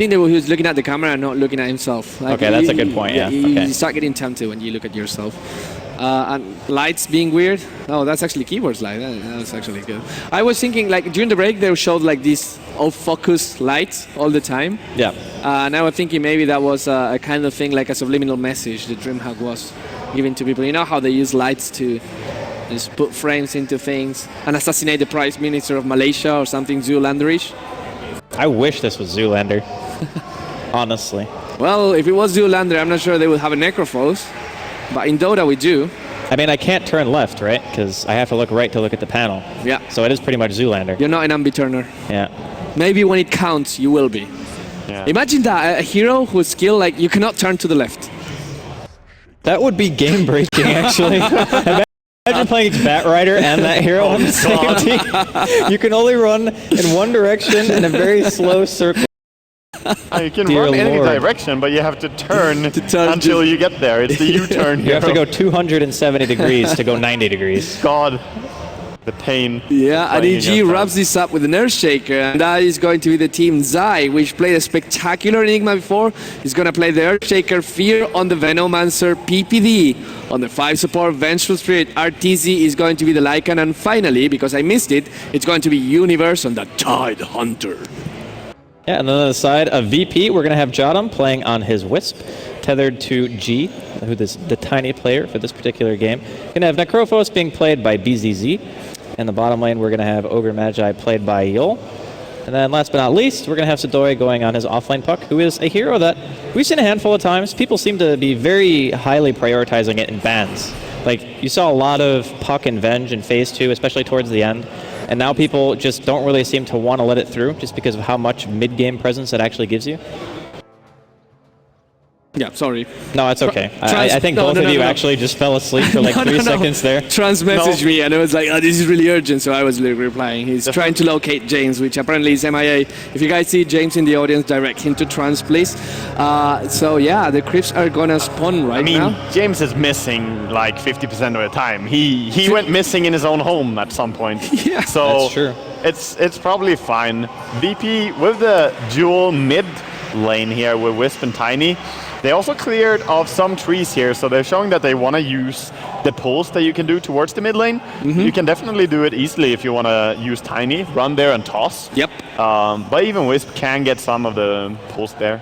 think that he was looking at the camera and not looking at himself. Like Okay, that's a good point, yeah. You start getting tempted when you look at yourself. And lights being weird. Oh, that's actually keyboards light. That's actually good. I was thinking, like, during the break, they showed, like, these off-focus lights all the time. Yeah. And I was thinking maybe that was a kind of thing, like a subliminal message that DreamHack was giving to people. You know how they use lights to just put frames into things and assassinate the Prime Minister of Malaysia or something Zoolanderish? I wish this was Zoolander. Honestly. Well, if it was Zoolander, I'm not sure they would have a Necrophos. But in Dota, we do. I mean, I can't turn left, right? Because I have to look right to look at the panel. Yeah. So it is pretty much Zoolander. You're not an ambi-turner. Yeah. Maybe when it counts, you will be. Yeah. Imagine that, a hero whose skill, like, you cannot turn to the left. That would be game-breaking, actually. Imagine playing Bat Rider and that hero on the same team. You can only run in one direction in a very slow circle. You can Dear run any Lord. direction, but you have to turn, turn until you get there. It's the U-turn. You have to go 270 degrees to go 90 degrees. God, the pain. Yeah, and playing EG against wraps this up with an Earthshaker, and that is going to be the team Zai, which played a spectacular Enigma before. He's going to play the Earthshaker Fear on the Venomancer PPD. On the 5 support, Vengeful Spirit, RTZ is going to be the Lycan, and finally, because I missed it, it's going to be Universe on the Tide Hunter. Yeah, and then on the side of VP, we're going to have Jodam playing on his Wisp, tethered to G, who is the tiny player for this particular game. Going to have Necrophos being played by BZZ. In the bottom lane, we're going to have Ogre Magi played by Yul. And then last but not least, we're going to have Sidoi going on his offlane Puck, who is a hero that we've seen a handful of times. People seem to be very highly prioritizing it in bans. Like, you saw a lot of Puck and Venge in Phase 2, especially towards the end. And now people just don't really seem to want to let it through just because of how much mid-game presence it actually gives you. Yeah, sorry. No, it's okay. I think both of you actually just fell asleep for like 3 seconds there. Trans messaged me and it was like, oh, this is really urgent, so I was replying. He's trying to locate James, which apparently is MIA. If you guys see James in the audience, direct him to Trans, please. So yeah, the creeps are gonna spawn right now. I mean, James is missing like 50% of the time. He went missing in his own home at some point. Yeah, so that's true. It's probably fine. VP with the dual mid lane here with Wisp and Tiny. They also cleared off some trees here, so they're showing that they want to use the pulls that you can do towards the mid lane. You can definitely do it easily if you want to use Tiny, run there and toss. Yep. But even Wisp can get some of the pulls there.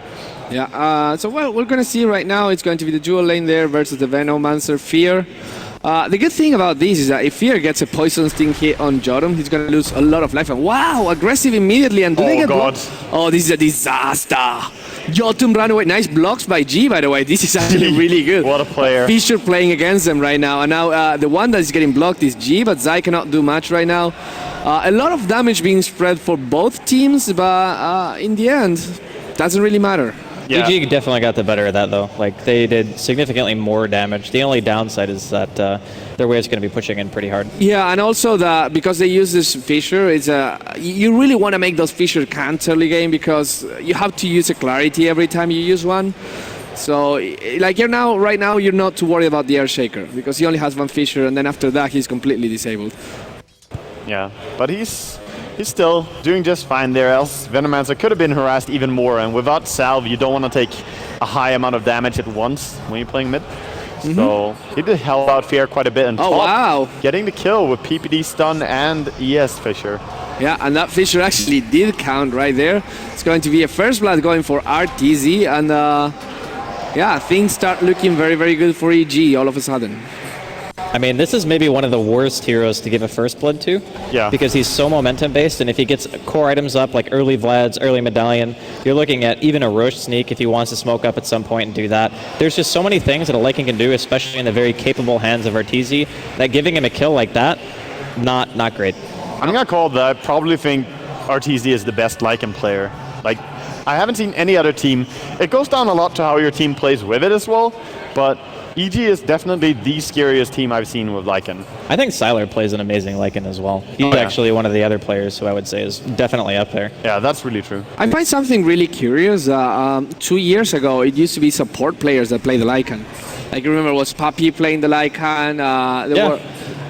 Yeah, so what we're going to see right now, it's going to be the dual lane there versus the Venomancer Fear. The good thing about this is that if Fear gets a Poison Sting hit on Jodam, he's going to lose a lot of life. And wow, aggressive immediately. And do they get blocked? Oh, this is a disaster. Jotun ran away. Nice blocks by G, by the way. This is actually really good. What a player. Fisher playing against them right now. And now the one that is getting blocked is G, but Zai cannot do much right now. A lot of damage being spread for both teams, but in the end, doesn't really matter. Yeah. EG definitely got the better of that, though. Like, they did significantly more damage. The only downside is that their wave's going to be pushing in pretty hard. Yeah, and also that because they use this Fissure, it's you really want to make those Fissure count early game because you have to use a Clarity every time you use one. So, like right now, you're not too worried about the Earthshaker because he only has one Fissure, and then after that, he's completely disabled. Yeah, but he's still doing just fine there, else Venomancer could have been harassed even more, and without Salve, you don't want to take a high amount of damage at once when you're playing mid. So he did help out Fear quite a bit, and getting the kill with PPD stun and ES Fissure. Yeah, and that Fissure actually did count right there. It's going to be a first blood going for RTZ, and yeah, things start looking very, very good for EG all of a sudden. I mean, this is maybe one of the worst heroes to give a first blood to. Yeah. Because he's so momentum based, and if he gets core items up like early Vlads, early Medallion, you're looking at even a Roche sneak if he wants to smoke up at some point and do that. There's just so many things that a Lycan can do, especially in the very capable hands of RTZ, that giving him a kill like that, not great. I'm gonna call that. I probably think RTZ is the best Lycan player. Like, I haven't seen any other team. It goes down a lot to how your team plays with it as well, but EG is definitely the scariest team I've seen with Lycan. I think Sylar plays an amazing Lycan as well. He's actually one of the other players who I would say is definitely up there. Yeah, that's really true. I find something really curious. 2 years ago, it used to be support players that play the Lycan. Like, you remember, was Papi playing the Lycan?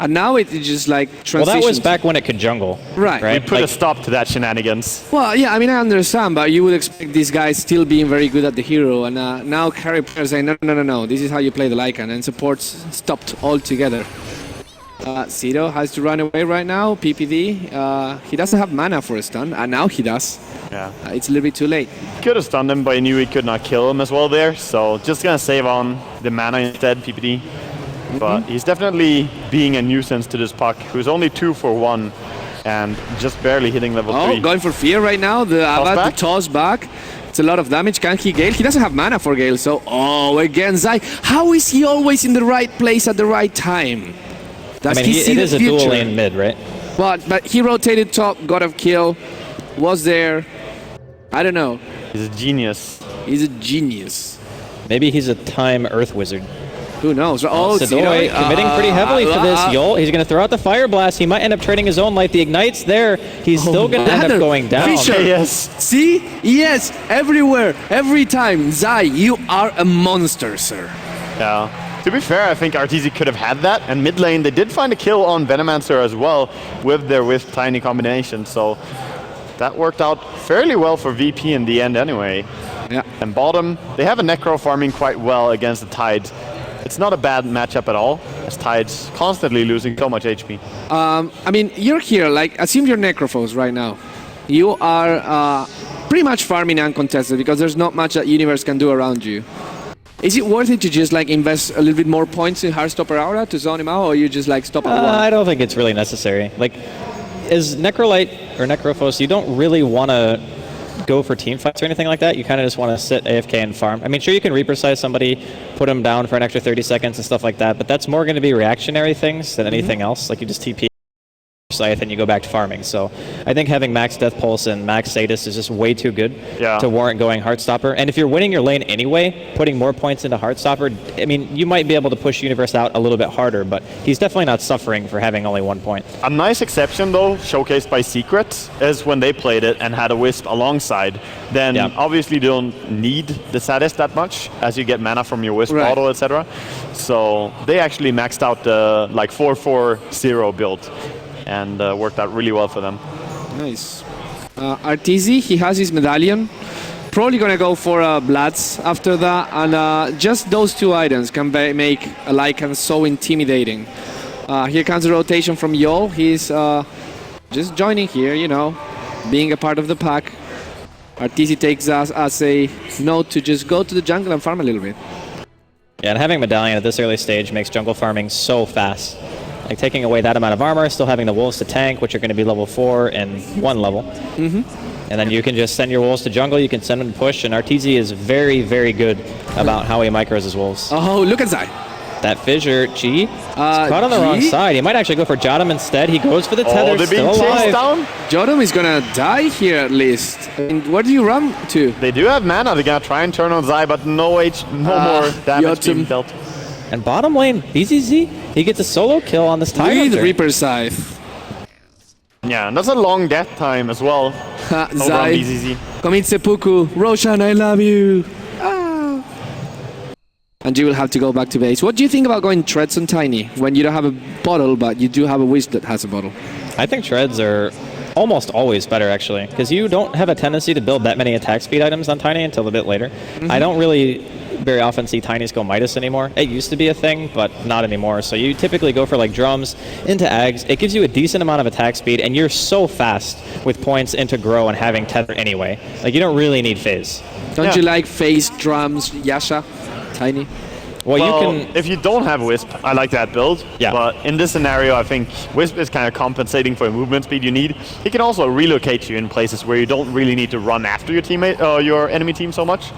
And now it's just like transitions. Well, that was back when it could jungle. Right. We put a stop to that shenanigans. Well, yeah, I mean, I understand, but you would expect these guys still being very good at the hero, and now carry players saying, no, this is how you play the Lycan, and supports stopped altogether. Cito has to run away right now, PPD. He doesn't have mana for a stun, and now he does. Yeah. It's a little bit too late. Could have stunned him, but he knew he could not kill him as well there, so just gonna save on the mana instead, PPD. But he's definitely being a nuisance to this puck, who's only 2 for 1 and just barely hitting level 3. Oh, going for fear right now. The Ava to toss back. It's a lot of damage. Can he Gale? He doesn't have mana for Gale, so again, Zai. How is he always in the right place at the right time? I mean, it is a dual lane mid, right? But he rotated top, got a kill, was there. I don't know. He's a genius. He's a genius. Maybe he's a time Earth Wizard. Who knows? Sidoi committing pretty heavily to this. Yol, he's going to throw out the Fire Blast. He might end up trading his own life. The Ignite's there. He's still going to end up going down. Fisher. Yes. See? Yes, everywhere, every time. Zai, you are a monster, sir. Yeah. To be fair, I think RTZ could have had that. And mid lane, they did find a kill on Venomancer as well with their Wisp Tiny combination. So that worked out fairly well for VP in the end anyway. Yeah. And bottom, they have a Necro farming quite well against the Tides. It's not a bad matchup at all, as Tide's constantly losing so much HP. I mean, you're here, like, assume you're Necrophos right now. You are pretty much farming uncontested because there's not much that Universe can do around you. Is it worth it to just like invest a little bit more points in Heartstopper Aura to zone him out, or you just like stop at one? I don't think it's really necessary. Like, as Necrolite or Necrophos, you don't really want to go for team fights or anything like that. You kind of just want to sit AFK and farm. I mean, sure, you can Reaper size somebody, put them down for an extra 30 seconds and stuff like that, but that's more going to be reactionary things than anything else. Like, you just TP Scythe and you go back to farming. So I think having max Death Pulse and max Sadist is just way too good to warrant going Heartstopper. And if you're winning your lane anyway, putting more points into Heartstopper, I mean, you might be able to push Universe out a little bit harder, but he's definitely not suffering for having only 1 point. A nice exception, though, showcased by Secret, is when they played it and had a Wisp alongside. Then obviously you don't need the Sadist that much, as you get mana from your Wisp auto, etc. So they actually maxed out the like 4-4-0 build. And worked out really well for them. Nice. Arteezy, he has his medallion. Probably gonna go for Bloods after that, and just those 2 items can make a Lycan so intimidating. Here comes a rotation from Yol. He's just joining here, you know, being a part of the pack. Arteezy takes us as a note to just go to the jungle and farm a little bit. Yeah, and having medallion at this early stage makes jungle farming so fast. Like, taking away that amount of armor, still having the wolves to tank, which are going to be level 4 and 1 level. And then you can just send your wolves to jungle, you can send them to push, and Arteezy is very, very good about how he micros his wolves. Oh, look at Zai. That fissure, G, caught on the wrong side. He might actually go for Jodam instead. He goes for the tether, they're being still alive. chased down? Jodam is gonna die here at least. And where do you run to? They do have mana, they're gonna try and turn on Zai, but no more damage being dealt. And bottom lane, BZZ, he gets a solo kill on this Tyrant. With Reaper Scythe. Yeah, and that's a long death time as well. Zai commits seppuku. Roshan, I love you. And you will have to go back to base. What do you think about going Treads on Tiny when you don't have a bottle, but you do have a Wisp that has a bottle? I think Treads are almost always better, actually, because you don't have a tendency to build that many attack speed items on Tiny until a bit later. I don't really very often see Tinys go Midas anymore. It used to be a thing, but not anymore. So you typically go for like drums into Ags. It gives you a decent amount of attack speed, and you're so fast with points into Grow and having Tether anyway. Like, you don't really need Phase. Don't you like Phase, drums, Yasha, Tiny? Well, you can. If you don't have Wisp, I like that build. Yeah. But in this scenario, I think Wisp is kind of compensating for the movement speed you need. He can also relocate you in places where you don't really need to run after your teammate, your enemy team so much.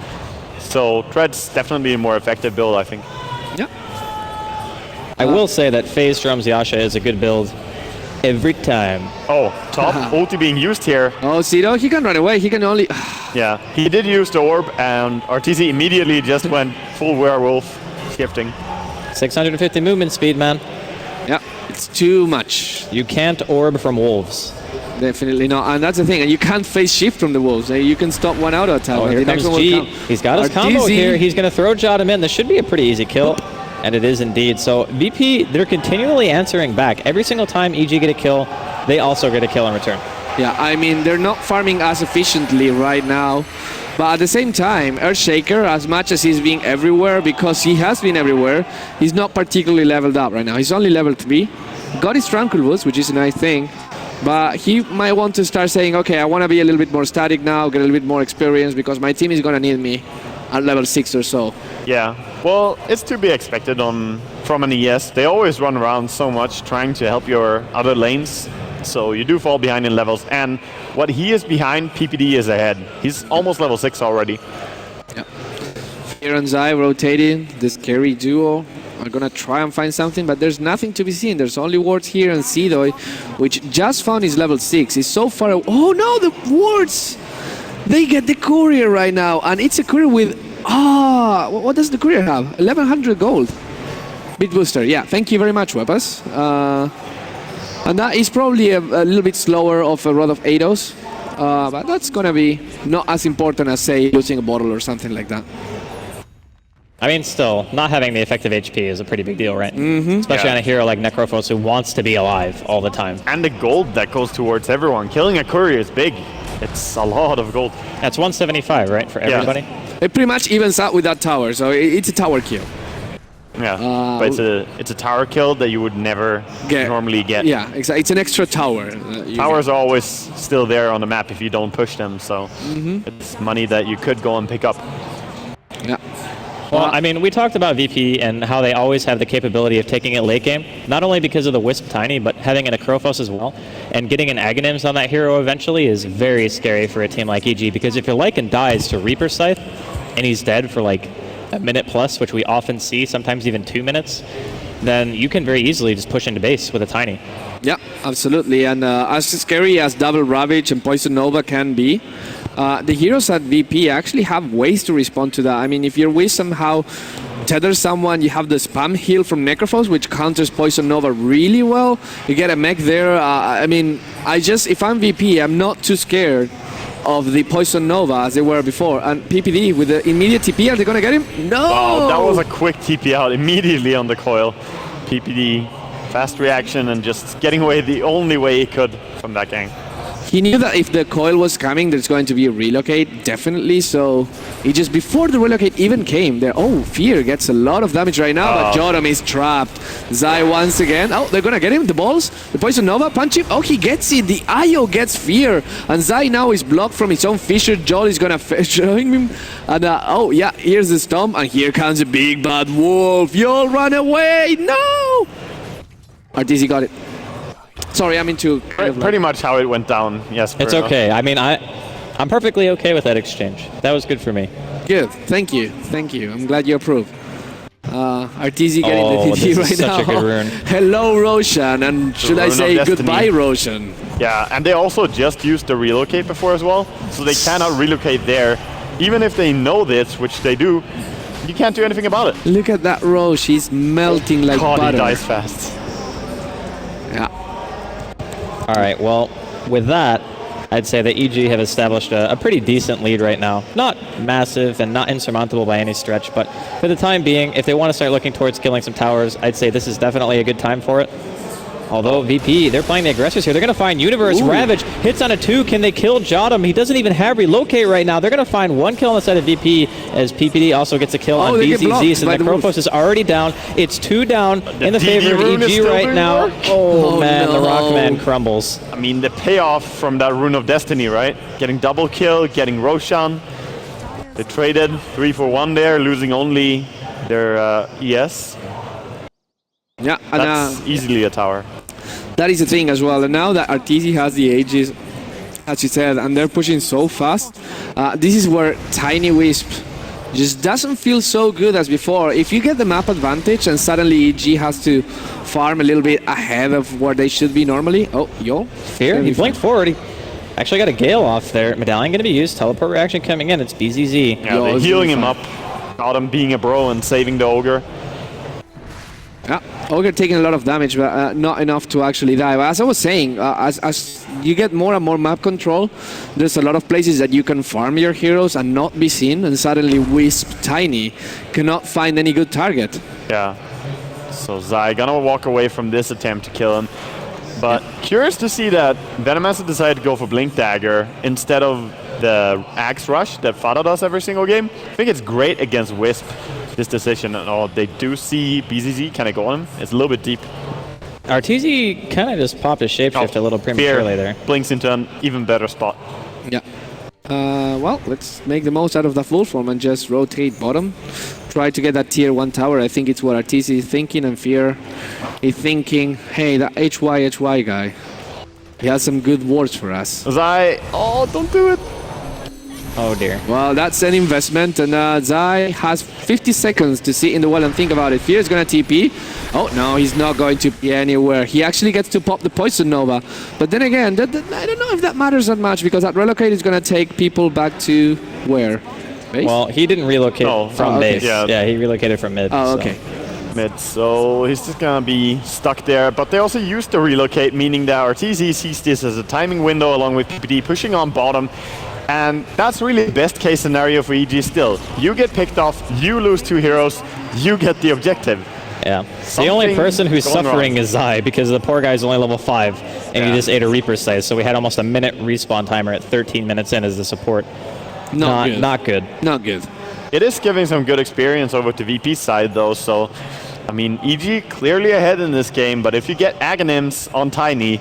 So Tread's definitely a more effective build, I think. Yeah. I will say that Phase Drums Yasha is a good build every time. Oh, top ulti being used here. Oh, Cito, he can run away. He can only... Yeah, he did use the orb, and Arteezy immediately just went full werewolf, shifting. 650 movement speed, man. Yeah, it's too much. You can't orb from wolves. Definitely not, and that's the thing. And you can't phase shift from the wolves. You can stop one auto attack. Oh, here comes G. He's got his combo here. He's going to throw Jodam in. This should be a pretty easy kill. And it is indeed. So VP, they're continually answering back. Every single time EG get a kill, they also get a kill in return. Yeah, I mean, they're not farming as efficiently right now. But at the same time, Earthshaker, as much as he's being everywhere, because he has been everywhere, he's not particularly leveled up right now. He's only level 3. Got his Tranquil Boost, which is a nice thing. But he might want to start saying, okay, I want to be a little bit more static now, get a little bit more experience, because my team is going to need me at level 6 or so. Yeah, well, it's to be expected from an ES. They always run around so much trying to help your other lanes. So you do fall behind in levels, and what he is behind, PPD is ahead. He's almost level 6 already. Yeah. Fear and Zai rotating, the scary duo are gonna try and find something, but there's nothing to be seen. There's only wards here, and Sidoy, which just found his level 6, is so far away. Oh no, the wards! They get the courier right now, and it's a courier with, what does the courier have? 1100 gold. Bit booster, yeah, thank you very much, Wepas. And that is probably a little bit slower of a Rod of Eidos, but that's gonna be not as important as, say, losing a bottle or something like that. I mean, still, not having the effective HP is a pretty big deal, right? Especially on a hero like Necrophos who wants to be alive all the time. And the gold that goes towards everyone. Killing a courier is big. It's a lot of gold. That's 175, right, for everybody? It pretty much evens out with that tower, so it's a tower kill. Yeah, but it's a tower kill that you would never normally get. Yeah, exactly. It's an extra tower. Towers are always still there on the map if you don't push them, so it's money that you could go and pick up. Yeah. Well, I mean, we talked about VP and how they always have the capability of taking it late game, not only because of the Wisp Tiny, but having an Acrophos as well. And getting an Aghanims on that hero eventually is very scary for a team like EG, because if your Lycan dies to Reaper Scythe, and he's dead for like a minute plus, which we often see, sometimes even 2 minutes, then you can very easily just push into base with a Tiny. Yeah, absolutely. And as scary as Double Ravage and Poison Nova can be, the heroes at VP actually have ways to respond to that. I mean, if your Wiz somehow tethers someone, you have the spam heal from Necrophos, which counters Poison Nova really well. You get a mech there. I mean, if I'm VP, I'm not too scared of the Poison Nova as they were before. And PPD with the immediate TP, are they gonna get him? No! Wow, that was a quick TP out immediately on the coil. PPD, fast reaction and just getting away the only way he could from that gang. He knew that if the coil was coming, there's going to be a relocate, definitely, so he just, before the relocate even came, there, Fear gets a lot of damage right now, but Joram is trapped. Zai once again, they're gonna get him, the balls, the Poison Nova, punch him, he gets it, the IO gets Fear, and Zai now is blocked from his own Fissure, Joel is gonna show him, and yeah, here's the stomp, and here comes a big bad wolf, y'all run away, no! RTZ got it. Sorry, I'm into pretty much how it went down. Yes, it's okay. I mean, I'm perfectly okay with that exchange. That was good for me. Good. Thank you. Thank you. I'm glad you approve. RTZ getting the DD right now. Such a good rune. Hello, Roshan, and should I say goodbye, Roshan? Yeah, and they also just used the relocate before as well, so they cannot relocate there. Even if they know this, which they do, you can't do anything about it. Look at that Rosh. She's melting like butter. He dies fast. Yeah. All right, well, with that, I'd say that EG have established a pretty decent lead right now. Not massive and not insurmountable by any stretch, but for the time being, if they want to start looking towards killing some towers, I'd say this is definitely a good time for it. Although VP, they're playing the aggressors here. They're going to find Universe. Ravage hits on a 2. Can they kill Jotum? He doesn't even have relocate right now. They're going to find 1 kill on the side of VP as PPD also gets a kill on BZZ. So Necrophos is already down. It's 2 down in the favor of EG right now. Oh man, no. The Rockman crumbles. I mean, the payoff from that Rune of Destiny, right? Getting double kill, getting Roshan. They traded 3 for 1 there, losing only their ES. Yeah, that's easily a tower. That is the thing as well. And now that RTZ has the Aegis, as you said, and they're pushing so fast, this is where Tiny Wisp just doesn't feel so good as before. If you get the map advantage and suddenly EG has to farm a little bit ahead of where they should be normally. Fear, he blinked forward. He actually got a Gale off there. Medallion going to be used. Teleport reaction coming in. It's BZZ. Yeah, they're healing him up. Got him being a bro and saving the Ogre. Yeah, Ogre taking a lot of damage, but not enough to actually die. But as I was saying, as you get more and more map control, there's a lot of places that you can farm your heroes and not be seen, and suddenly Wisp Tiny cannot find any good target. Yeah, So Zai gonna walk away from this attempt to kill him. But curious to see that Venomancer decided to go for Blink Dagger instead of the Axe Rush that Fada does every single game. I think it's great against Wisp, this decision and all. They do see BZZ kind of go on him. It's a little bit deep. RTZ kind of just popped his shapeshift a little prematurely there. Blinks into an even better spot. Yeah. Well, let's make the most out of that Wolf form and just rotate bottom. Try to get that tier 1 tower. I think it's what RTZ is thinking, and Fear is thinking, hey, that HY guy, he has some good words for us. Zai, oh, don't do it. Oh dear. Well, that's an investment, and Zai has 50 seconds to sit in the well and think about it. Fear is going to TP. Oh, no, he's not going to be anywhere. He actually gets to pop the Poison Nova. But then again, I don't know if that matters that much, because that relocate is going to take people back to where? Base? Well, he didn't relocate from base. Yeah. He relocated from mid. Oh, okay. Mid, so he's just gonna be stuck there. But they also used to relocate, meaning that RTZ sees this as a timing window along with PPD pushing on bottom. And that's really the best case scenario for EG still. You get picked off, you lose 2 heroes, you get the objective. Yeah. The only person who's suffering is Zai, because the poor guy's only level 5, and he just ate a Reaper's Scythe, so we had almost a minute respawn timer at 13 minutes in as the support. Not good. Not good. It is giving some good experience over to VP's side though, so I mean, EG clearly ahead in this game, but if you get Aghanims on Tiny,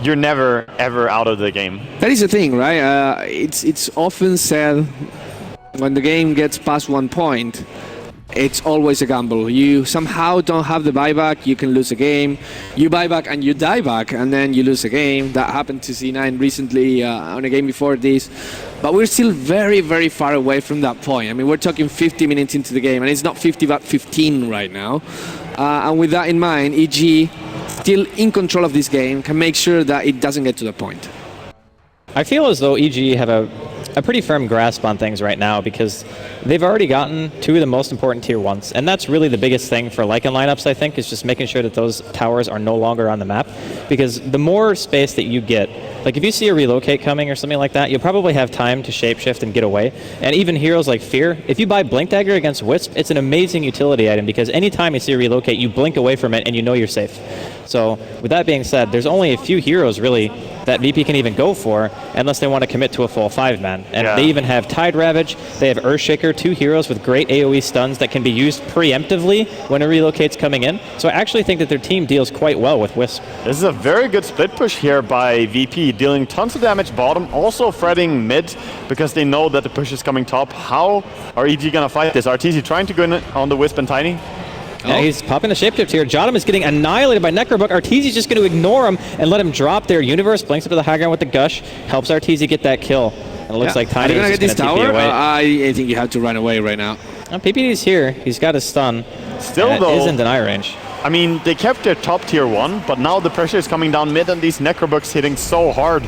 you're never ever out of the game. That is the thing, right? It's often said when the game gets past 1 point, it's always a gamble. You somehow don't have the buyback, you can lose a game. You buy back and you die back, and then you lose a game. That happened to C9 recently on a game before this. But we're still very, very far away from that point. I mean, we're talking 50 minutes into the game, and it's not 50 but 15 right now. And with that in mind, EG, still in control of this game, can make sure that it doesn't get to the point. I feel as though EG have a pretty firm grasp on things right now, because they've already gotten 2 of the most important tier 1s, and that's really the biggest thing for Lycan lineups, I think, is just making sure that those towers are no longer on the map, because the more space that you get, like if you see a relocate coming or something like that, you'll probably have time to shapeshift and get away. And even heroes like Fear, if you buy Blink Dagger against Wisp, it's an amazing utility item, because anytime you see a relocate, you blink away from it and you know you're safe. So with that being said, there's only a few heroes really that VP can even go for unless they want to commit to a full 5-man. And they even have Tide Ravage, they have Earthshaker, 2 heroes with great AoE stuns that can be used preemptively when a relocate's coming in. So I actually think that their team deals quite well with Wisp. This is a very good split push here by VP, dealing tons of damage bottom, also fretting mid because they know that the push is coming top. How are EG gonna fight this? RTZ trying to go in on the Wisp and Tiny? Yeah, he's popping the shapeshift here. Jotum is getting annihilated by Necrobook. RTZ's just going to ignore him and let him drop their Universe. Blinks up to the high ground with the Gush. Helps RTZ get that kill. And it looks like Tiny is going to get this tower. I think you have to run away right now. PPD's here. He's got his stun. Still though, is in deny range. I mean, they kept their top tier 1, but now the pressure is coming down mid and these Necrobooks hitting so hard.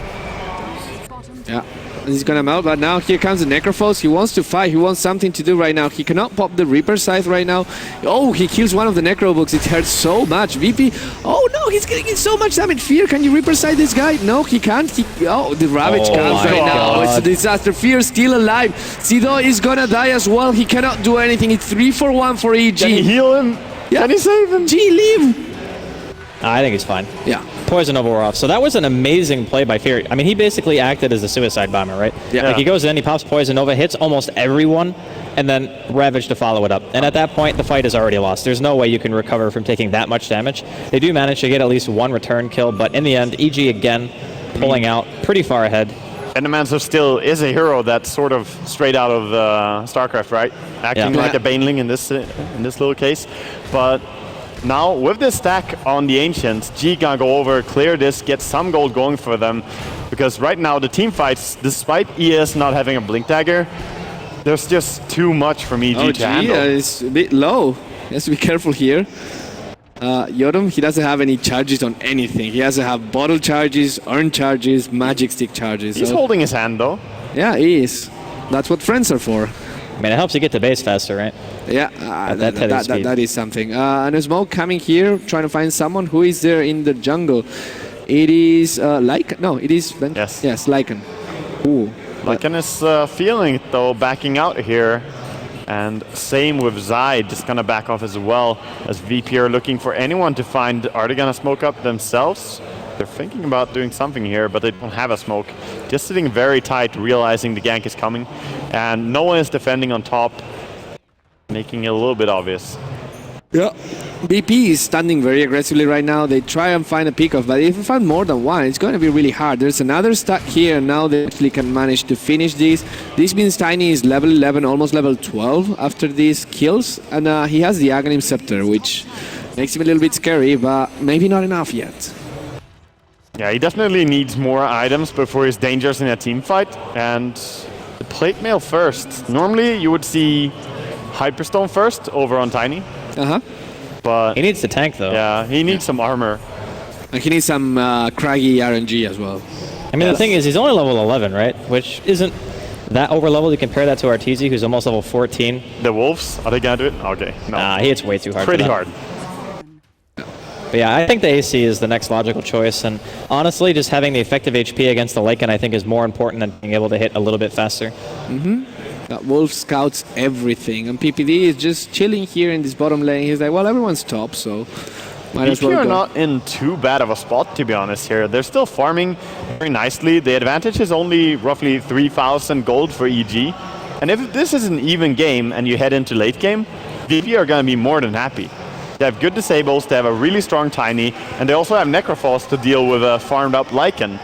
Yeah. He's gonna melt, but now here comes the Necrophos. He wants to fight, he wants something to do right now. He cannot pop the Reaper Scythe right now. Oh, he kills one of the Necrobooks. It hurts so much. VP, oh no, he's getting so much damage. Fear, can you Reaper Scythe this guy? No, he can't. Oh, the Ravage comes right now. It's a disaster. Fear still alive. Sido is gonna die as well. He cannot do anything. It's 3-for-1 for EG. Can he heal him? Yeah. Can he save him? G, leave. I think he's fine. Yeah. Poison Nova off. So that was an amazing play by Fear. I mean, he basically acted as a suicide bomber, right? Yeah. Like he goes in, he pops Poison Nova, hits almost everyone, and then Ravage to follow it up. And at that point, the fight is already lost. There's no way you can recover from taking that much damage. They do manage to get at least 1 return kill, but in the end, EG again pulling out pretty far ahead. Venomancer still is a hero that's sort of straight out of StarCraft, right? Acting like a Baneling in this little case, but now with this stack on the Ancients, G gonna go over, clear this, get some gold going for them, because right now the team fights, despite ES not having a Blink Dagger, there's just too much from EG to handle. It's a bit low. He has to be careful here. Yodom, he doesn't have any charges on anything. He has to have bottle charges, urn charges, magic stick charges. He's holding his hand though. Yeah, he is. That's what friends are for. I mean, it helps you get to base faster, right? Yeah, that is something. And a smoke coming here, trying to find someone. Who is there in the jungle? It is Lycan. No, it is... Yes, Lycan. Ooh. Lycan is feeling it though, backing out here. And same with Zai, just gonna back off as well, as VP are looking for anyone to find. Are they gonna smoke up themselves? They're thinking about doing something here, but they don't have a smoke. Just sitting very tight, realizing the gank is coming. And no one is defending on top, making it a little bit obvious. Yeah. BP is standing very aggressively right now. They try and find a pick-off, but if you find more than one, it's going to be really hard. There's another stack here, and now they actually can manage to finish this. This means Tiny is level 11, almost level 12 after these kills, and he has the Aghanim Scepter, which makes him a little bit scary, but maybe not enough yet. Yeah, he definitely needs more items before he's dangerous in a team fight, and the plate mail first. Normally, you would see Hyperstone first over on Tiny. But he needs the tank, though. Yeah, he needs some armor. And he needs some craggy RNG as well. I mean, the thing is, he's only level 11, right? Which isn't that over-leveled. You compare that to Arteezy, who's almost level 14. The Wolves, are they going to do it? Okay, no. Nah, he hits way too hard. Pretty hard. But yeah, I think the AC is the next logical choice. And honestly, just having the effective HP against the Lycan, I think, is more important than being able to hit a little bit faster. Wolf scouts everything, and PPD is just chilling here in this bottom lane. He's like, well, everyone's top, so might as well go. Are not in too bad of a spot, to be honest, here. They're still farming very nicely. The advantage is only roughly 3,000 gold for EG. And if this is an even game and you head into late game, VP are going to be more than happy. They have good disables, they have a really strong Tiny, and they also have Necrophos to deal with a farmed up Lycan.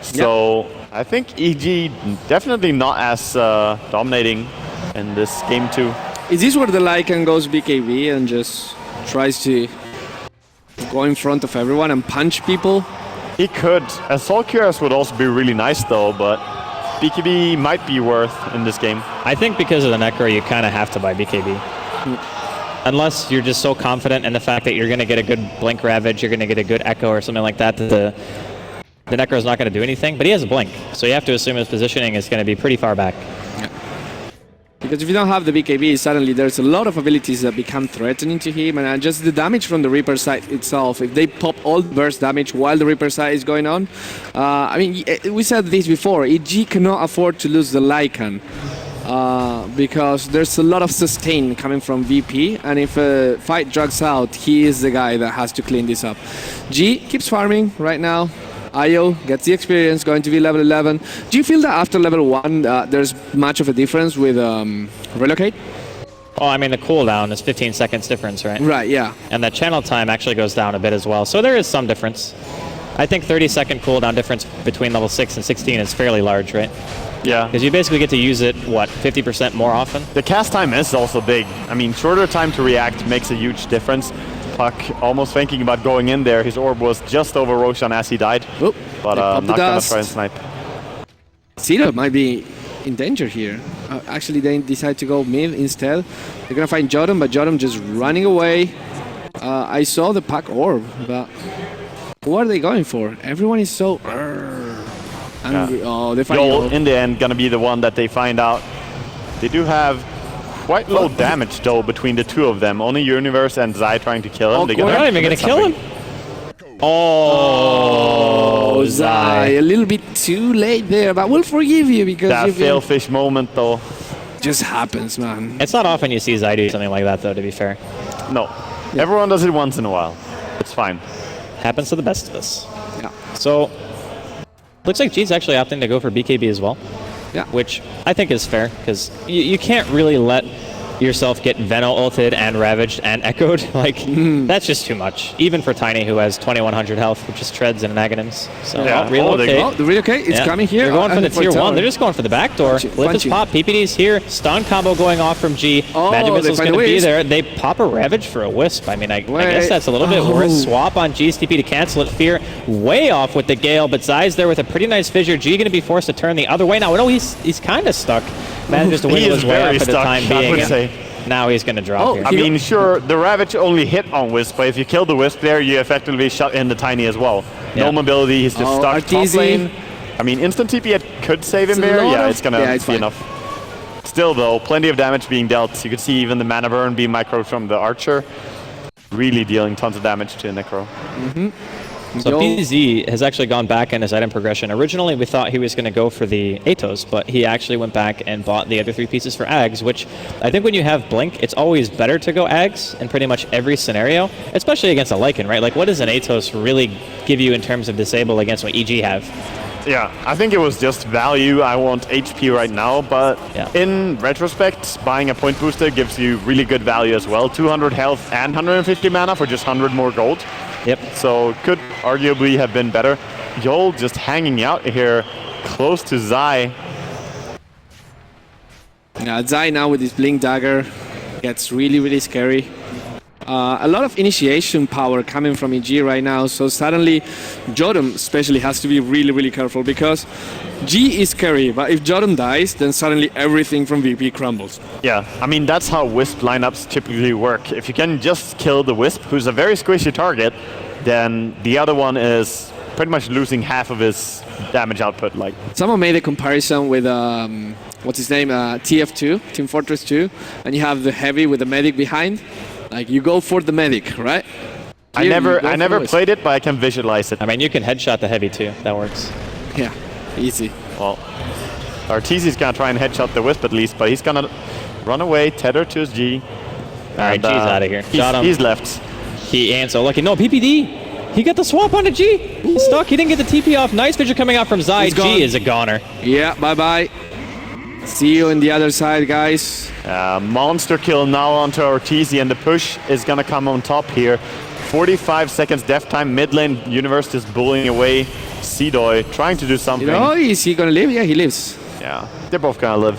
So I think EG definitely not as dominating in this game too. Is this where the Lycan goes BKB and just tries to go in front of everyone and punch people? He could. Assault Cuirass would also be really nice though, but BKB might be worth in this game. I think because of the Necro, you kind of have to buy BKB. Unless you're just so confident in the fact that you're going to get a good Blink Ravage, you're going to get a good Echo or something like that, that the Necro is not going to do anything, but he has a Blink, so you have to assume his positioning is going to be pretty far back. Because if you don't have the BKB, suddenly there's a lot of abilities that become threatening to him, and just the damage from the Reaper side itself, if they pop all the burst damage while the Reaper side is going on, I mean, we said this before, EG cannot afford to lose the Lycan. Because there's a lot of sustain coming from VP, and if a fight drags out, he is the guy that has to clean this up. G keeps farming right now. Io gets the experience, going to be level 11. Do you feel that after level 1 there's much of a difference with Relocate? Oh, I mean, the cooldown is 15 seconds difference, right? Right, yeah. And the channel time actually goes down a bit as well, so there is some difference. I think 30-second cooldown difference between level 6 and 16 is fairly large, right? Yeah. Because you basically get to use it, what, 50% more often? The cast time is also big. I mean, shorter time to react makes a huge difference. Puck almost thinking about going in there. His orb was just over Roshan as he died. Oop, but not going to try and snipe. Zero might be in danger here. Actually, they decide to go mid instead. They're going to find Jodam, but Jodam just running away. I saw the Puck orb, but who are they going for? Everyone is so angry. Yeah. Oh, they find Joel, in the end, going to be the one that they find out. They do have quite low damage, though, between the two of them. Only Universe and Zai trying to kill him. They're not even going to kill him. Oh, Zai, a little bit too late there, but we'll forgive you because that failfish moment, though, just happens, man. It's not often you see Zai do something like that, though, to be fair. No. Yeah. Everyone does it once in a while. It's fine. Happens to the best of us. Yeah. So, looks like G's actually opting to go for BKB as well. Yeah. Which I think is fair, because you can't really let yourself get Veno ulted and ravaged and echoed. Like, that's just too much. Even for Tiny, who has 2100 health, which is treads and Naganums. So, relocate. The relocate is coming here. They're going for the tier 1. They're just going for the back door. Olympus pop. PPD's here. Stun combo going off from G. Magic Missile's going to be there. They pop a Ravage for a Wisp. I mean, I guess that's a little bit worse. Swap on G's TP to cancel it. Fear way off with the Gale, but Zai's there with a pretty nice fissure. G going to be forced to turn the other way. Now, no, he's kind of stuck. Manages to wiggle his way up for the time being. I would say. Now he's going to drop here. I mean, sure, the Ravage only hit on Wisp, but if you kill the Wisp there, you effectively shut in the Tiny as well. No mobility, he's just stuck top lane. I mean, instant TP could save him there. Yeah, it's going to be enough. Still, though, plenty of damage being dealt. You could see even the mana burn being microed from the Archer. Really dealing tons of damage to Necro. So BZ has actually gone back in his item progression. Originally, we thought he was going to go for the Atos, but he actually went back and bought the other 3 pieces for Ags, which I think when you have Blink, it's always better to go Ags in pretty much every scenario, especially against a Lycan, right? Like, what does an Atos really give you in terms of disable against what EG have? Yeah, I think it was just value. I want HP right now, but in retrospect, buying a point booster gives you really good value as well. 200 health and 150 mana for just 100 more gold. Yep. So could arguably have been better. Yol just hanging out here close to Zai. Yeah, Zai now with his Blink Dagger gets really, really scary. A lot of initiation power coming from EG right now, so suddenly Jodam especially has to be really, really careful because G is scary, but if Jodam dies, then suddenly everything from VP crumbles. Yeah, I mean, that's how Wisp lineups typically work. If you can just kill the Wisp, who's a very squishy target, then the other one is pretty much losing half of his damage output. Like, someone made a comparison with what's his name, TF2, Team Fortress 2, and you have the heavy with the medic behind. Like, you go for the medic, right? I never played it, but I can visualize it. I mean, you can headshot the heavy too. That works. Yeah, easy. Well, Arteezy's gonna try and headshot the Wisp at least, but he's gonna run away, tether to his G. Alright, G's out of here. He's left. He ain't so lucky. No, PPD! He got the swap onto G! He's stuck, he didn't get the TP off. Nice vision coming out from Zai. G is a goner. Yeah, bye-bye. See you on the other side, guys. Monster kill now onto Arteezy, and the push is gonna come on top here. 45 seconds death time, mid lane Universe just bullying away Seedoy, trying to do something. Oh, is he gonna live? Yeah, he lives. Yeah, they're both gonna live.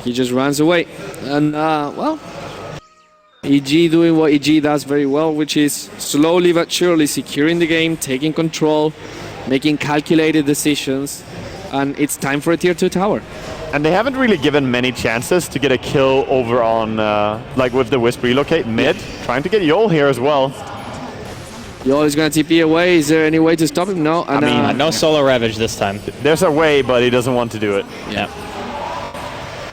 He just runs away. And, well, EG doing what EG does very well, which is slowly but surely securing the game, taking control, making calculated decisions, and it's time for a tier 2 tower. And they haven't really given many chances to get a kill over on, like with the Wisp relocate mid, trying to get Yol here as well. Yol is going to TP away. Is there any way to stop him? No. And, I mean, no solo Ravage this time. There's a way, but he doesn't want to do it. Yeah.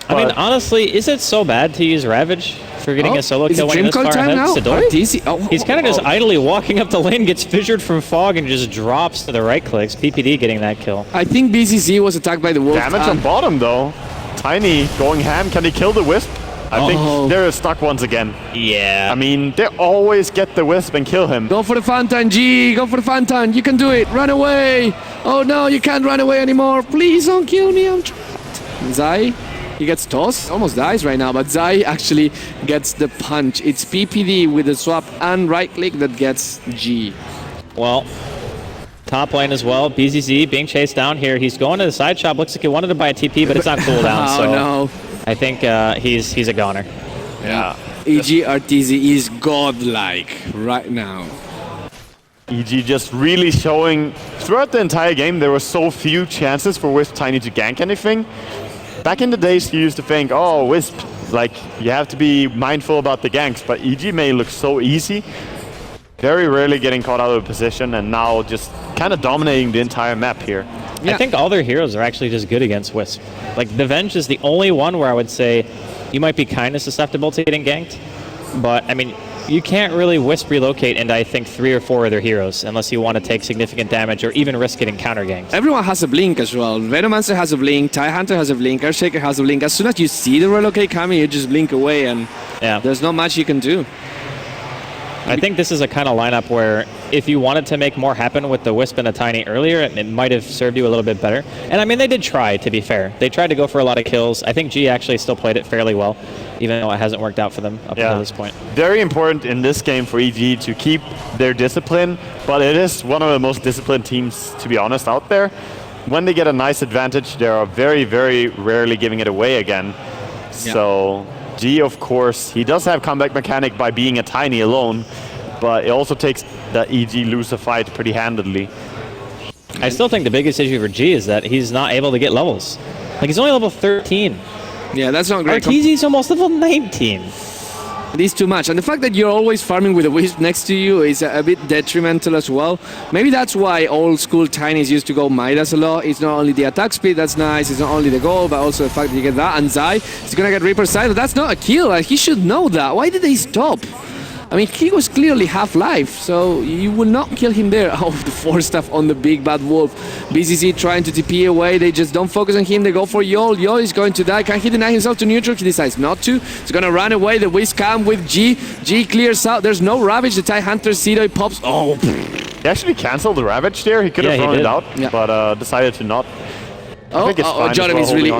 I mean, honestly, is it so bad to use Ravage for getting a solo kill when this far ahead? He's kind of just idly walking up the lane, gets fissured from fog, and just drops to the right clicks. PPD getting that kill. I think BCC was attacked by the wolf. Damage on bottom, though. Tiny going ham. Can he kill the Wisp? I think they're stuck once again. Yeah. I mean, they always get the Wisp and kill him. Go for the Fantan, G. Go for the Fantan. You can do it. Run away. Oh, no, you can't run away anymore. Please don't kill me. I'm trapped. Zai. He gets tossed, almost dies right now, but Zai actually gets the punch. It's PPD with the swap and right click that gets G. Well, top lane as well. BZZ being chased down here. He's going to the side shop. Looks like he wanted to buy a TP, but it's not cooldown. So no. I think he's a goner. Yeah. EG Arteezy is godlike right now. EG just really showing, throughout the entire game, there were so few chances for Wisp Tiny to gank anything. Back in the days, you used to think, oh, Wisp, like, you have to be mindful about the ganks, but EG may look so easy. Very rarely getting caught out of position, and now just kind of dominating the entire map here. Yeah. I think all their heroes are actually just good against Wisp. Like, the Venge is the only one where I would say you might be kind of susceptible to getting ganked, but, I mean, you can't really Wisp relocate into, I think, 3 or 4 of their heroes unless you want to take significant damage or even risk getting counter ganked. Everyone has a blink as well. Venomancer has a blink, TIE Hunter has a blink, Earthshaker has a blink. As soon as you see the relocate coming, you just blink away and there's not much you can do. I think this is a kind of lineup where if you wanted to make more happen with the Wisp and a Tiny earlier, it might have served you a little bit better. And I mean, they did try, to be fair. They tried to go for a lot of kills. I think G actually still played it fairly well, even though it hasn't worked out for them up until this point. Very important in this game for EG to keep their discipline, but it is one of the most disciplined teams, to be honest, out there. When they get a nice advantage, they are very, very rarely giving it away again. Yeah. So G, of course, he does have comeback mechanic by being a Tiny alone, but it also takes the EG lose a fight pretty handedly. I still think the biggest issue for G is that he's not able to get levels. Like, he's only level 13. Yeah, that's not great. Arteezy's almost level 19. It is too much. And the fact that you're always farming with a Wisp next to you is a bit detrimental as well. Maybe that's why old school Tinies used to go Midas a lot. It's not only the attack speed that's nice, it's not only the goal, but also the fact that you get that. And Zai is going to get Reaper side. That's not a kill. Like, he should know that. Why did they stop? I mean, he was clearly half-life, so you will not kill him there. Oh, the 4-staff on the big bad wolf. BCC trying to TP away. They just don't focus on him. They go for Yol. Yol is going to die. Can he deny himself to neutral? He decides not to. He's going to run away. The Wisp come with G. G clears out. There's no Ravage. The TIE Hunter Cedo pops. Oh. He actually canceled the Ravage there. He could have thrown it out, but decided to not. I think it's fine. Jordan is really,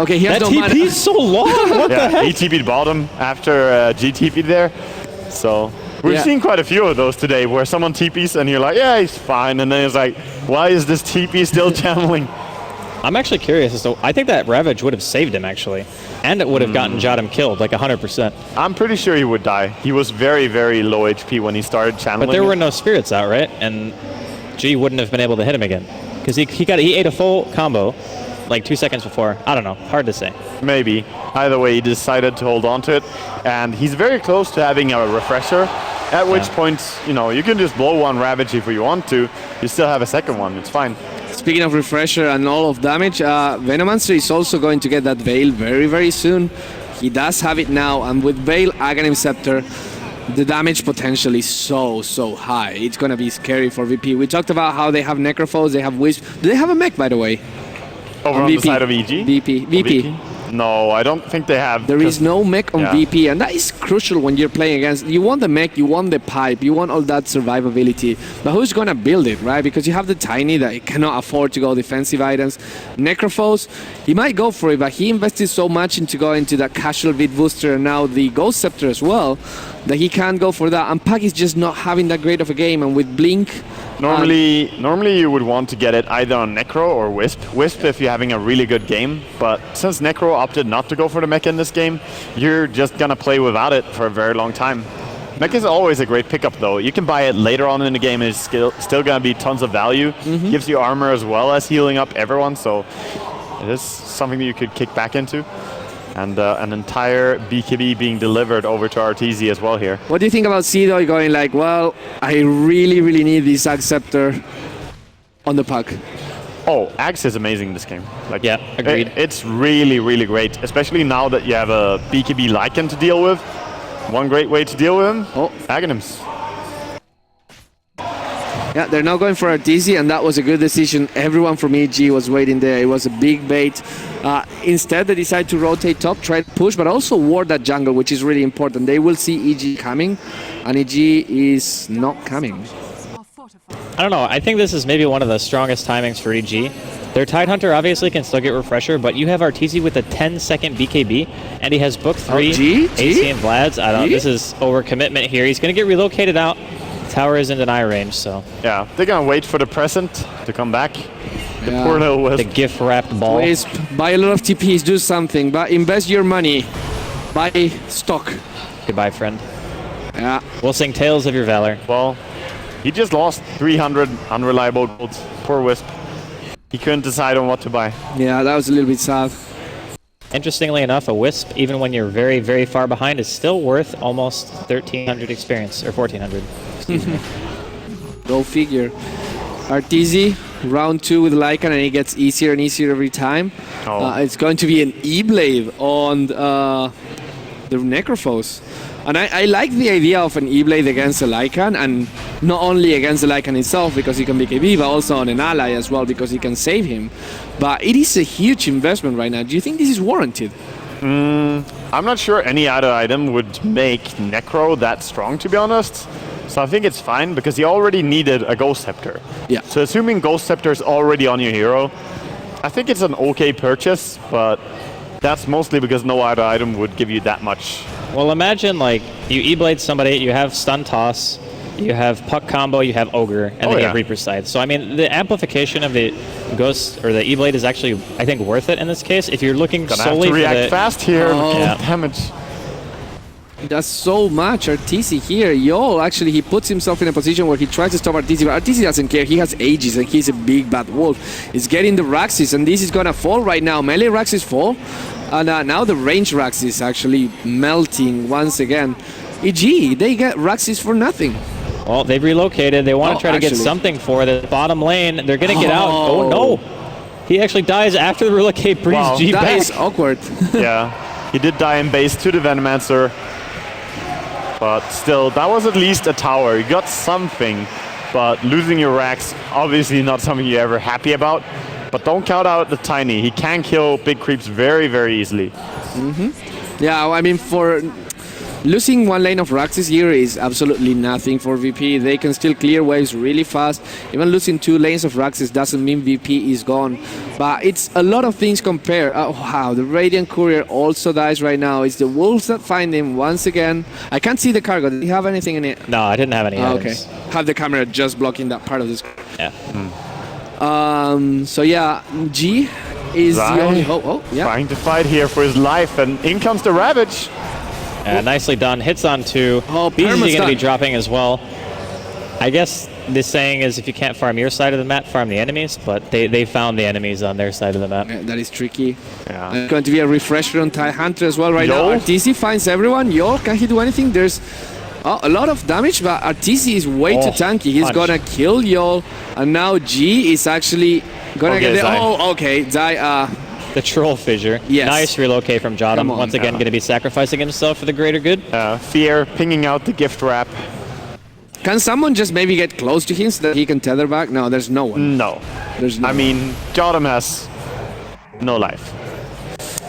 Okay, he has no mana. That TP is so long. What the heck? He TP'd bottom after G TP'd there. So we've seen quite a few of those today where someone TPs and you're like, yeah, he's fine. And then it's like, why is this TP still channeling? I'm actually curious. So I think that Ravage would have saved him, actually. And it would have gotten Jodam killed, like 100%. I'm pretty sure he would die. He was very, very low HP when he started channeling. But there were no spirits out, right? And G wouldn't have been able to hit him again. Because he ate a full combo like 2 seconds before. I don't know. Hard to say. Maybe. Either way, he decided to hold on to it. And he's very close to having a refresher. At which point, you know, you can just blow one Ravage if you want to. You still have a second one. It's fine. Speaking of refresher and all of damage, Venomancer is also going to get that Veil very, very soon. He does have it now. And with Veil, Aghanim Scepter, the damage potential is so high. It's going to be scary for VP. We talked about how they have Necrophos, they have Wisp. Do they have a mech, by the way? Over on the side of EG? VP. No, I don't think they have. There is no mech on VP, and that is crucial when you're playing against. You want the mech, you want the pipe, you want all that survivability. But who's gonna build it, right? Because you have the Tiny that cannot afford to go defensive items. Necrophos, he might go for it, but he invested so much into going to that casual bit booster and now the Ghost Scepter as well, that he can't go for that. And Pac is just not having that great of a game, and with Blink. Normally you would want to get it either on Necro or Wisp. Wisp if you're having a really good game, but since Necro opted not to go for the mech in this game, you're just gonna play without it for a very long time. Mech is always a great pickup though. You can buy it later on in the game and it's still gonna be tons of value. Gives you armor as well as healing up everyone, so it is something that you could kick back into. And an entire BKB being delivered over to RTZ as well here. What do you think about Cedo going like, well, I really need this Ag Scepter on the puck? Oh, Axe is amazing in this game. Like, yeah, agreed. It's really great, especially now that you have a BKB Lycan to deal with. One great way to deal with him, Aghanims. Yeah, they're now going for RTZ, and that was a good decision. Everyone from EG was waiting there. It was a big bait. Instead, they decided to rotate top, try to push, but also ward that jungle, which is really important. They will see EG coming, and EG is not coming. I don't know. I think this is maybe one of the strongest timings for EG. Their Tide Hunter obviously can still get Refresher, but you have RTZ with a 10-second BKB, and he has Book 3, AC and Vlad's. I don't know. This is overcommitment here. He's going to get relocated out. Tower is in deny range, so. Yeah, they're going to wait for the present to come back. The poor little Wisp. The gift-wrapped ball. Wisp, buy a lot of TPs, do something, but invest your money. Buy stock. Goodbye, friend. Yeah. We'll sing Tales of Your Valor. Well, he just lost 300 unreliable golds. Poor Wisp. He couldn't decide on what to buy. Yeah, that was a little bit sad. Interestingly enough, a Wisp, even when you're very far behind, is still worth almost 1,300 experience, or 1,400. Excuse me. Go figure. RTZ, round 2 with Lycan, and it gets easier and easier every time. It's going to be an E-Blade on the Necrophos. And I like the idea of an E-Blade against a Lycan, and not only against the Lycan itself because he can BKB, but also on an ally as well because he can save him. But it is a huge investment right now. Do you think this is warranted? I'm not sure any other item would make Necro that strong, to be honest. So I think it's fine because he already needed a Ghost Scepter. Yeah. So assuming Ghost Scepter is already on your hero, I think it's an okay purchase, but that's mostly because no other item would give you that much. Well, imagine like you E-Blade somebody, you have Stun Toss, you have Puck Combo, you have Ogre, and then you have Reaper's Scythe. So I mean, the amplification of the Ghost or the E-Blade is actually, I think, worth it in this case. If you're looking solely for the... react fast here, damage. Does so much. RTZ here. Yo, actually, he puts himself in a position where he tries to stop RTZ, but RTZ doesn't care. He has Aegis, and he's a big bad wolf. He's getting the Raxis, and this is gonna fall right now. Melee Raxis fall, and now the range Raxis actually melting once again. EG, they get Raxis for nothing. Well, they've relocated. They want to try to get something for the bottom lane. They're gonna get out. Oh no! He actually dies after the relocate brings G back. That is awkward. Yeah, he did die in base to the Venomancer. But still, that was at least a tower. You got something, but losing your racks, obviously not something you're ever happy about. But don't count out the Tiny. He can kill big creeps very, very easily. Yeah, I mean, for losing one lane of Raxes here is absolutely nothing for VP. They can still clear waves really fast. Even losing 2 lanes of Raxes doesn't mean VP is gone. But it's a lot of things compared. Oh, wow, the Radiant Courier also dies right now. It's the Wolves that find him once again. I can't see the cargo. Did he have anything in it? No, I didn't have any items. Okay. Have the camera just blocking that part of this. Yeah. So yeah, G is the only hope. Oh, yeah. Trying to fight here for his life, and in comes the Ravage. Nicely done. Hits on 2. Oh, BZZ going to be perma-stun. dropping as well. I guess the saying is if you can't farm your side of the map, farm the enemies, but they found the enemies on their side of the map. Yeah, that is tricky. Yeah. It's going to be a refresher on Tie Hunter as well right Yol. now. RTC finds everyone. Yol, can he do anything? There's a lot of damage, but RTC is way too tanky. He's punch. gonna kill Yol, and now G is actually gonna get the... Zai. Oh, okay. Zai, The troll fissure. Yes. Nice relocate from Jottam. Come on. Once again, going to be sacrificing himself for the greater good. Fear pinging out the gift wrap. can someone just maybe get close to him so that he can tether back? No, there's no one. No. There's no I mean, Jottam has no life.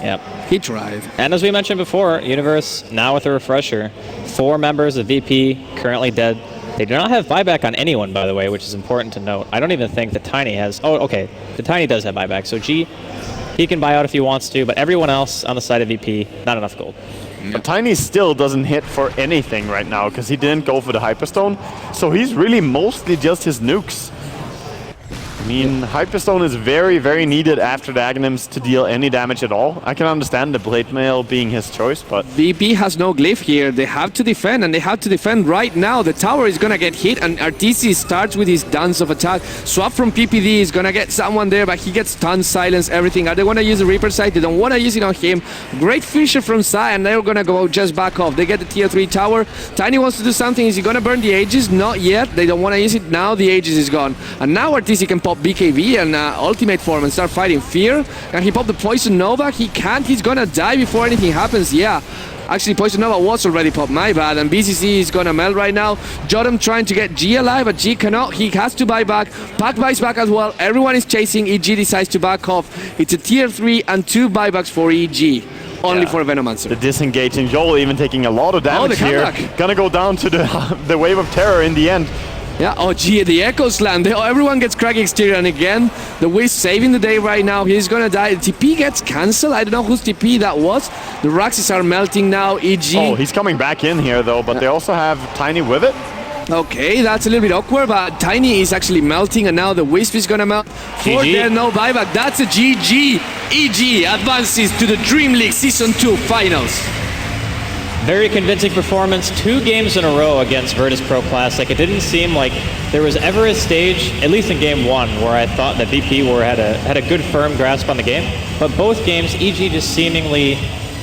Yep. He tried. And as we mentioned before, Universe now with a refresher. 4 members of VP currently dead. They do not have buyback on anyone, by the way, which is important to note. I don't even think the Tiny has... Oh, okay. The Tiny does have buyback. So G, he can buy out if he wants to, but everyone else on the side of VP, not enough gold. But Tiny still doesn't hit for anything right now because he didn't go for the Hyperstone. So he's really mostly just his nukes. I mean, Hyperstone is very, very needed after the Aghanims to deal any damage at all. I can understand the Blade Mail being his choice, but... VP has no glyph here. They have to defend, and they have to defend right now. The tower is gonna get hit, and RTC starts with his dance of attack. Swap from PPD is gonna get someone there, but he gets stunned, silence, everything. They wanna use the Reaper side, they don't wanna use it on him. Great Fisher from Sai, and they're gonna go just back off. They get the tier 3 tower. Tiny wants to do something. Is he gonna burn the Aegis? Not yet. They don't wanna use it. Now the Aegis is gone. And now RTC can pop BKB and ultimate form and start fighting Fear. Can he pop the Poison Nova? He can't. He's gonna die before anything happens. Yeah. Actually, Poison Nova was already popped. My bad. And BCC is gonna melt right now. Jottam trying to get G alive, but G cannot. He has to buy back. Pac buys back as well. Everyone is chasing. EG decides to back off. It's a tier 3 and 2 buybacks for EG. Only for Venomancer. The disengaging Joel even taking a lot of damage here. comeback. Gonna go down to the wave of terror in the end. Yeah, oh gee, the Echo Slam. Everyone gets Craggy Exterior, and again, the Wisp saving the day right now. He's gonna die. The TP gets cancelled. I don't know whose TP that was. The Raxes are melting now, EG. Oh, he's coming back in here though, but they also have Tiny with it. Okay, that's a little bit awkward, but Tiny is actually melting, and now the Wisp is gonna melt. For GG. there, no buyback. That's a GG. EG advances to the Dream League Season 2 Finals. Very convincing performance, 2 games in a row against Virtus.Pro Classic. It didn't seem like there was ever a stage, at least in game 1, where I thought that VP had a good firm grasp on the game. But both games, EG just seemingly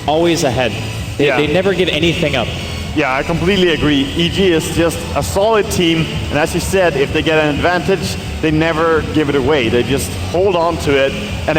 always ahead. They never give anything up. Yeah, I completely agree. EG is just a solid team, and as you said, if they get an advantage, they never give it away. They just hold on to it, and